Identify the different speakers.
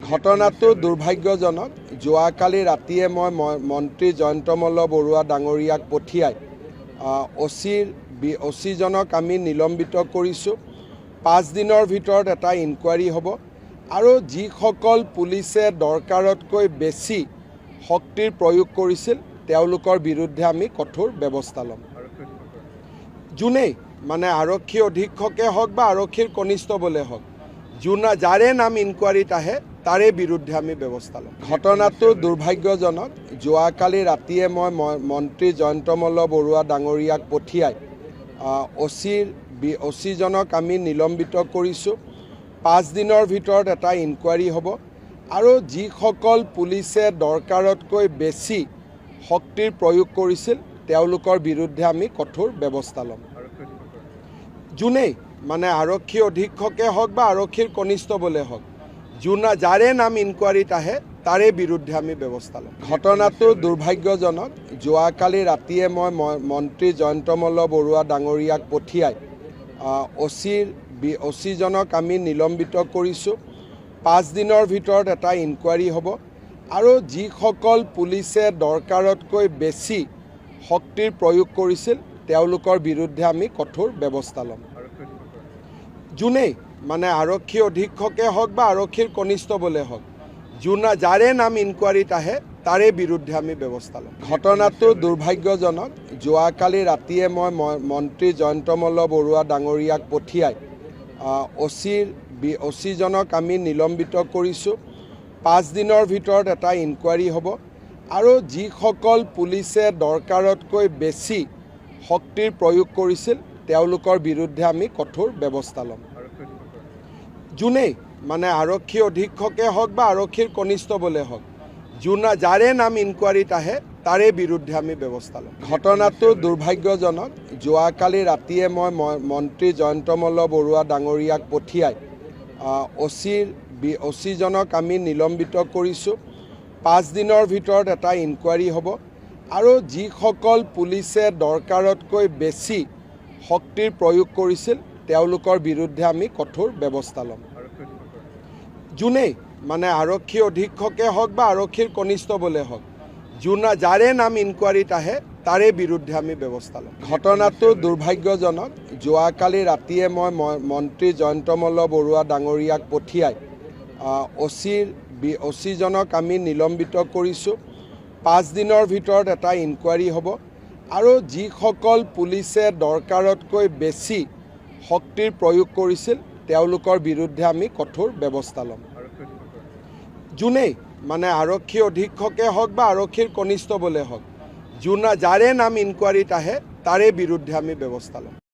Speaker 1: ঘটনাটো দুৰ্ভাগ্যজনক। যোৱাকালি ৰাতিয়ে মই মন্ত্ৰী জয়ন্ত মল্ল বৰুৱা ডাঙৰীয়াক পঠিয়াই অচিজনক আমি নিলম্বিত কৰিছোঁ। 5 দিনৰ ভিতৰত এটা ইনকুৱাৰী হ'ব আৰু যিসকল পুলিচে দৰকাৰতকৈ বেছি শক্তিৰ প্ৰয়োগ কৰিছিল তেওঁলোকৰ বিৰুদ্ধে আমি কঠোৰ ব্যৱস্থা ল'ম। যোনেই মানে আৰক্ষী অধীক্ষকে হওক বা আৰক্ষীৰ কনিষ্টবলে হওক, যাৰে নাম ইনকুৱাৰীত আহে তাৰে বিৰুদ্ধে আমি ব্যৱস্থা ল'ম। ঘটনাটো দুৰ্ভাগ্যজনক। যোৱাকালি ৰাতিয়ে মই মন্ত্ৰী জয়ন্ত মল্ল বৰুৱা ডাঙৰীয়াক পঠিয়াই অচিজনক আমি নিলম্বিত কৰিছোঁ। 5 দিনৰ ভিতৰত এটা ইনকুৱাৰী হ'ব আৰু যিসকল পুলিচে দৰকাৰতকৈ বেছি শক্তিৰ প্ৰয়োগ কৰিছিল তেওঁলোকৰ বিৰুদ্ধে আমি কঠোৰ ব্যৱস্থা ল'ম। যোনেই মানে আৰক্ষী অধীক্ষকে হওক বা আৰক্ষীৰ কনিষ্টবলে হওক, যাৰে নাম ইনকুৱাৰীত আহে তাৰে বিৰুদ্ধে আমি ব্যৱস্থা ল'ম। ঘটনাটো দুৰ্ভাগ্যজনক। যোৱাকালি ৰাতিয়ে মই মন্ত্ৰী জয়ন্ত মল্ল বৰুৱা ডাঙৰীয়াক পঠিয়াই অচিজনক আমি নিলম্বিত কৰিছোঁ। 5 দিনৰ ভিতৰত এটা ইনকুৱাৰী হ'ব আৰু যিসকল পুলিচে দৰকাৰতকৈ বেছি শক্তিৰ প্ৰয়োগ কৰিছিল তেওঁলোকৰ বিৰুদ্ধে আমি কঠোৰ ব্যৱস্থা ল'ম। যোনেই মানে আৰক্ষী অধীক্ষকে হওক বা আৰক্ষীৰ কনিষ্টবলে হওক, যাৰে নাম ইনকুৱাৰীত আহে তাৰে বিৰুদ্ধে আমি ব্যৱস্থা ল'ম। ঘটনাটো দুৰ্ভাগ্যজনক। যোৱাকালি ৰাতিয়ে মই মন্ত্ৰী জয়ন্ত মল্ল বৰুৱা ডাঙৰীয়াক পঠিয়াই অচিজনক আমি নিলম্বিত কৰিছোঁ। 5 দিনৰ ভিতৰত এটা ইনকুৱাৰী হ'ব আৰু যিসকল পুলিচে দৰকাৰতকৈ বেছি শক্তিৰ প্ৰয়োগ কৰিছিল তেওঁলোকৰ বিৰুদ্ধে আমি কঠোৰ ব্যৱস্থা ল'ম। যোনেই মানে আৰক্ষী অধীক্ষকে হওক বা আৰক্ষীৰ কনিষ্টবলে হওক, যাৰে নাম ইনকুৱাৰীত আহে তাৰে বিৰুদ্ধে আমি ব্যৱস্থা ল'ম। ঘটনাটো দুৰ্ভাগ্যজনক। যোৱাকালি ৰাতিয়ে মই মন্ত্ৰী জয়ন্ত মল্ল বৰুৱা ডাঙৰীয়াক পঠিয়াই অচিজনক আমি নিলম্বিত কৰিছোঁ। 5 দিনৰ ভিতৰত এটা ইনকুৱাৰী হ'ব আৰু যিসকল পুলিচে দৰকাৰতকৈ বেছি শক্তিৰ প্ৰয়োগ কৰিছিল তেওঁলোকৰ বিৰুদ্ধে আমি কঠোৰ ব্যৱস্থা ল'ম। যোনেই মানে আৰক্ষী অধীক্ষকে হওক বা আৰক্ষীৰ কনিষ্টবলে হওক, যাৰে নাম ইনকুৱাৰীত আহে তাৰে বিৰুদ্ধে আমি ব্যৱস্থা ল'ম। ঘটনাটো দুৰ্ভাগ্যজনক। যোৱাকালি ৰাতিয়ে মই মন্ত্ৰী জয়ন্ত মল্ল বৰুৱা ডাঙৰীয়াক পঠিয়াই অচিজনক আমি নিলম্বিত কৰিছোঁ। 5 দিনৰ ভিতৰত এটা ইনকুৱাৰী হ'ব আৰু যিসকল পুলিচে দৰকাৰতকৈ বেছি শক্তিৰ প্ৰয়োগ কৰিছিল তেওঁলোকৰ বিৰুদ্ধে আমি কঠোৰ ব্যৱস্থা ল'ম। যোনেই মানে আৰক্ষী অধীক্ষকে হওক বা আৰক্ষীৰ কনিষ্টবলে হওক, যাৰে নাম ইনকুৱাৰীত আহে তাৰে বিৰুদ্ধে আমি ব্যৱস্থা ল'ম।